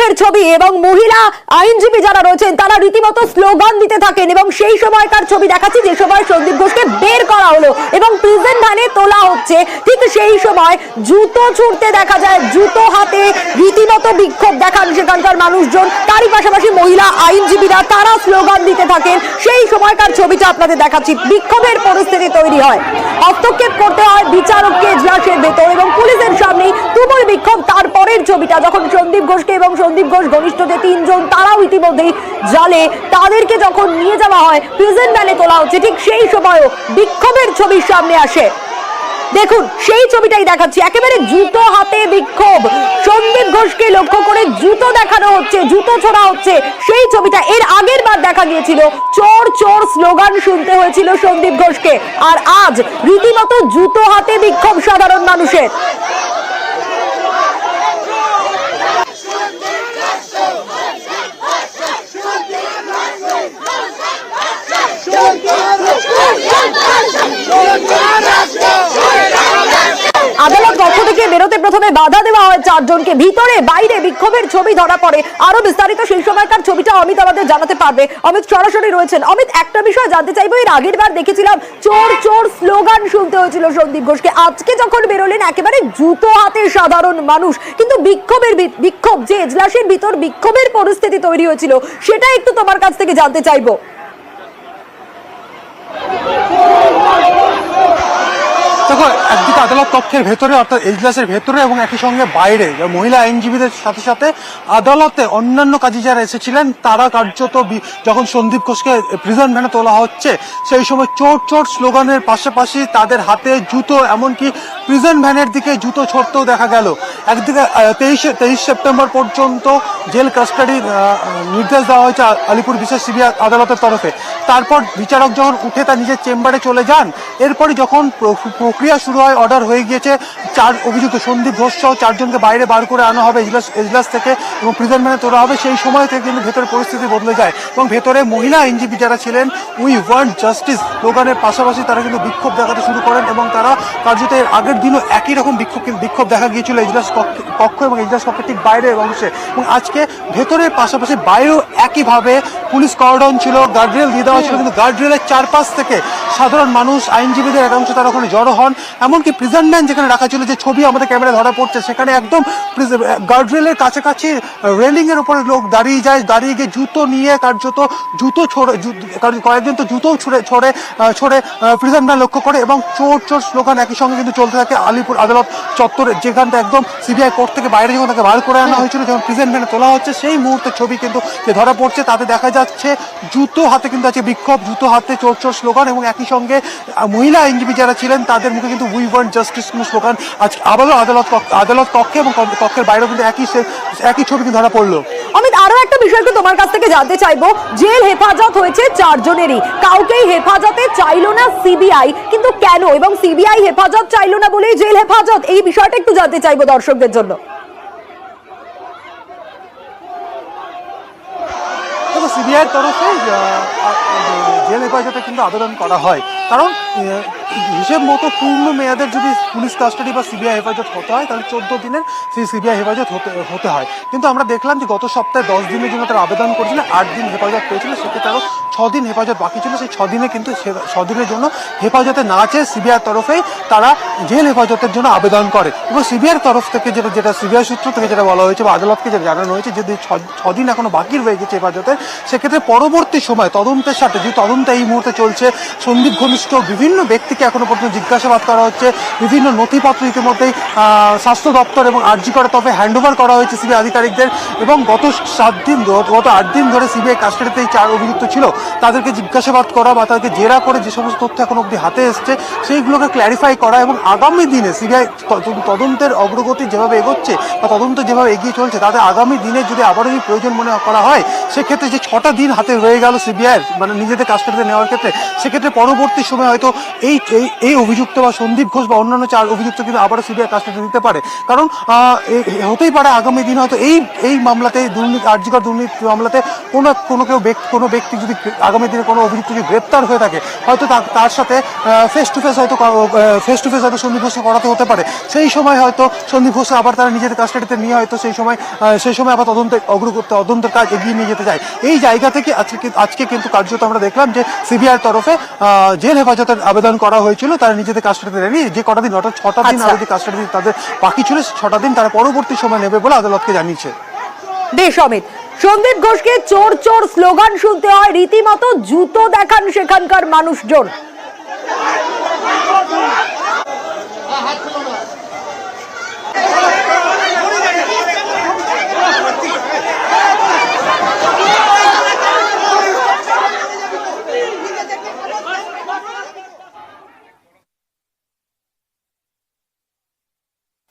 বিক্ষোভের ছবি এবং মহিলা আইনজীবী যারা রয়েছেন তারা রীতিমতো স্লোগান দিতে থাকেন এবং সেই সময়কার ছবি দেখাচ্ছি যে সময় সন্দীপ ঘোষকে বের করা হলো এবং প্রিজন ভ্যানে তোলা হচ্ছে। ঠিক সেই সময় জুতো ছুঁড়তে দেখা যায়, জুতো হাতে রীতিমতো বিক্ষোভ দেখান সেখানকার মানুষজন। তারই পাশাপাশি মহিলা আইনজীবীরা তারা স্লোগান দিতে থাকেন। সেই সময়কার ছবিটা আপনাদের দেখাচ্ছি। বিক্ষোভের পরিস্থিতি তৈরি হয়, হস্তক্ষেপ করতে হয় বিচারককে এজলাসের ভেতর এবং পুলিশের সামনে তুমুল বিক্ষোভ। তারপরের ছবিটা যখন সন্দীপ ঘোষকে এবং সন্দীপ ঘোষ ঘনিষ্ঠ যে তিনজন তারাও ইতিমধ্যেই জালে, তাদেরকে যখন নিয়ে যাওয়া হয় প্রিজন ভ্যানে তোলা হচ্ছে, ঠিক সেই সময়ও বিক্ষোভের ছবি সামনে আসে। দেখুন সেই ছবিটাই দেখাচ্ছি, একেবারে জুতো হাতে বিক্ষোভ। সন্দীপ ঘোষকে লক্ষ্য করে জুতো দেখানো হচ্ছে, জুতো ছোড়া হচ্ছে। সেই ছবিটা এর আগের বার দেখা গিয়েছিল, চোর চোর স্লোগান শুনতে হয়েছিল সন্দীপ ঘোষকে। আর আজ রীতিমতো জুতো হাতে বিক্ষোভ সাধারণ মানুষের। আদালত কক্ষ থেকে বেরোতে প্রথমে বাধা দেওয়া হয় চারজনকে, ভিতরে বাইরে বিক্ষোভের ছবি ধরা পড়ে। আরো বিস্তারিত সেই সময়কার ছবিটা অমিত আমাদের জানাতে পারবে। অমিত সরাসরি রয়েছেন। অমিত, একটা বিষয় জানতে চাইবো, এর আগের বার দেখেছিলাম চোর চোর স্লোগান শুনতে হয়েছিল সন্দীপ ঘোষকে, আজকে যখন বেরোলেন একেবারে জুতো হাতে সাধারণ মানুষ, কিন্তু বিক্ষোভ যে এজলাসের ভিতর বিক্ষোভের পরিস্থিতি তৈরি হয়েছিল সেটা একটু তোমার কাছ থেকে জানতে চাইবো। দেখো, একদিকে আদালত কক্ষের ভেতরে অর্থাৎ এজলাসের ভেতরে এবং একই সঙ্গে বাইরে মহিলা আইনজীবীদের সাথে সাথে আদালতে অন্যান্য কাজে যারা এসেছিলেন তারা কার্যত যখন সন্দীপ ঘোষকে প্রিজন ভ্যানে তোলা হচ্ছে সেই সময় চোর চোর স্লোগানের পাশাপাশি তাদের হাতে জুতো, এমনকি প্রিজন ভ্যানের দিকে জুতো ছড়তেও দেখা গেল। একদিকে 23 সেপ্টেম্বর পর্যন্ত জেল কাস্টাডির নির্দেশ দেওয়া হয়েছে আলিপুর বিশেষ সিবিআই আদালতের তরফে। তারপর বিচারক যখন উঠে তার নিজের চেম্বারে চলে যান, এরপরই যখন প্রক্রিয়া শুরু হয়, অর্ডার হয়ে গিয়েছে, 4 অভিযুক্ত সন্দীপ ঘোষ সহ 4 জনকে বাইরে বার করে আনা হবে এজলাস থেকে এবং প্রিজন ভ্যানে তোলা হবে। সেই সময় থেকে কিন্তু ভেতরে পরিস্থিতি বদলে যায় এবং ভেতরে মহিলা আইনজীবী যারা ছিলেন উই ওয়ান্ট জাস্টিস স্লোগানের পাশাপাশি তারা কিন্তু বিক্ষোভ দেখাতে শুরু করেন এবং তারা কার্যত এর আগের দিনও একই রকম বিক্ষোভ দেখা গিয়েছিল এজলাস কক্ষ এবং এজলাস কক্ষের ঠিক বাইরের অংশে। এবং আজকে ভেতরের পাশাপাশি বাইরেও একইভাবে পুলিশ কর্ডন ছিল, গার্ডরেল দিয়ে দেওয়া ছিল, কিন্তু গার্ডরেলের চারপাশ থেকে সাধারণ মানুষ, আইনজীবীদের একাংশ তারা ওখানে জড়ো হন। এমনকি প্রিজন ভ্যান যেখানে রাখা ছিল, যে ছবি আমাদের ক্যামেরা ধরা পড়ছে, সেখানে একদম গার্ডরেলের কাছাকাছি রেলিং এর উপরে লোক দাঁড়িয়ে যায়, দাঁড়িয়ে গিয়ে জুতো নিয়ে কার্যত জুতো ছড়ে, কয়েকজন তো জুতো ছড়ে প্রিজন ভ্যান লক্ষ্য করে এবং চোর চোর স্লোগান একই সঙ্গে কিন্তু চলতে থাকে আলিপুর আদালত চত্বরে, যেখানটা একদম সিবিআই কোর্ট থেকে বাইরে যখন তাকে বার করে আনা হয়েছিল, যখন প্রিজন ভ্যানে তোলা হচ্ছে সেই মুহূর্তের ছবি কিন্তু যে ধরা পড়ছে তাতে দেখা যাচ্ছে জুতো হাতে কিন্তু আছে বিক্ষোভ, জুতো হাতে চোর চোর স্লোগান এবং একই সঙ্গে মহিলা আইনজীবী যারা ছিলেন তাদের মুখে কিন্তু উই ওয়ান্ট জাস্টিস স্লোগান। আজ আবারও আদালত কক্ষে এবং কক্ষের বাইরেও কিন্তু একই ছবি কিন্তু ধরা পড়লো। অমিত, আরো একটা বিষয় একটু তোমার কাছ থেকে জানতে চাইবো, জেল হেফাজত হয়েছে 4 জনেরই, কাউকেই হেফাজতে চাইলো না সিবিআই, কিন্তু কেন? এবং সিবিআই হেফাজত চাইলো না বলেই জেল হেফাজত, এই বিষয়টা একটু জানতে চাইবো দর্শকদের জন্য। সিবিআইয়ের তরফে জেল হেফাজতে কিন্তু আবেদন করা হয়, কারণ হিসেব মতো পূর্ণ মেয়াদের যদি পুলিশ কাস্টাডি বা সিবিআই হেফাজত হতে হয় তাহলে 14 দিনের সেই সিবিআই হেফাজত হতে হয়। কিন্তু আমরা দেখলাম যে গত সপ্তাহে 10 দিনের জন্য তারা আবেদন করেছিল, 8 দিন হেফাজত পেয়েছিল, সেক্ষেত্রে আরও 6 দিন হেফাজত বাকি ছিল। সেই 6 দিনে কিন্তু 6 দিনের জন্য হেফাজতে না চেয়ে সিবিআইয়ের তরফেই তারা জেল হেফাজতের জন্য আবেদন করে এবং সিবিআইয়ের তরফ থেকে যেটা সিবিআই সূত্র থেকে যেটা বলা হয়েছে বা আদালতকে যেটা জানানো হয়েছে, যদি 6 দিন এখনো বাকি রয়ে গেছে হেফাজতের, সেক্ষেত্রে পরবর্তী সময় তদন্তের সাথে, যে তদন্ত এই মুহূর্তে চলছে, সন্দীপ ঘনিষ্ঠ বিভিন্ন ব্যক্তিকে এখনো পর্যন্ত জিজ্ঞাসাবাদ করা হচ্ছে, বিভিন্ন নথিপত্র ইতিমধ্যেই স্বাস্থ্য দপ্তর এবং আরজি করে তবে হ্যান্ডওভার করা হয়েছে সিবিআই আধিকারিকদের এবং গত 8 দিন ধরে সিবিআই কাস্টাডিতে এই 4 অভিযুক্ত ছিল তাদেরকে জিজ্ঞাসাবাদ করা বা তাদেরকে জেরা করে যে সমস্ত তথ্য এখন অবধি হাতে এসছে সেইগুলোকে ক্ল্যারিফাই করা এবং আগামী দিনে সিবিআই তদন্তের অগ্রগতি যেভাবে এগোচ্ছে বা তদন্ত যেভাবে এগিয়ে চলছে তাতে আগামী দিনে যদি আবারও প্রয়োজন মনে করা হয়, সেক্ষেত্রে যে 6টা দিন হাতে রয়ে গেল সিবিআই মানে নিজেদের কাস্টাডিতে নেওয়ার ক্ষেত্রে, সেক্ষেত্রে পরবর্তী সময় হয়তো এই এই অভিযুক্ত বা সন্দীপ ঘোষ বা অন্যান্য 4 অভিযুক্ত কিন্তু আবারও সিবিআই কাস্টডি দিতে পারে। কারণ হতেই পারে আগামী দিন হয়তো এই মামলাতে, দুর্নীতি আরজিকর দুর্নীতি মামলাতে কোনো ব্যক্তি যদি আগামী দিনে কোনো অভিযুক্ত যদি গ্রেপ্তার হয়ে থাকে, হয়তো তার সাথে ফেস টু ফেস হয়তো সন্দীপ ঘোষকে করাতে হতে পারে। সেই সময় হয়তো সন্দীপ ঘোষ আবার তারা নিজেদের কাস্টডিতে নিয়ে হয়তো সেই সময় আবার তদন্তের কাজ এগিয়ে নিয়ে যেতে চায়। এই জায়গা থেকে আজকে কিন্তু কার্যত আমরা দেখলাম যে সিবিআইয়ের তরফে জেল হেফাজতের আবেদন করা হয়েছিল, তারা নিজেদের কাস্টডিতে নিয়ে যে কটা দিন, অর্থাৎ 6টা দিন আরো যে কাস্টডি তাদের বাকি ছিল, 6টা দিন তারা পরবর্তী সময় নেবে বলে আদালতকে জানিয়েছে। বেশ অমিত, সন্দীপ ঘোষকে চোর চোর স্লোগান শুনতে হয়, রীতিমতো জুতো দেখান সেখানকার মানুষজন।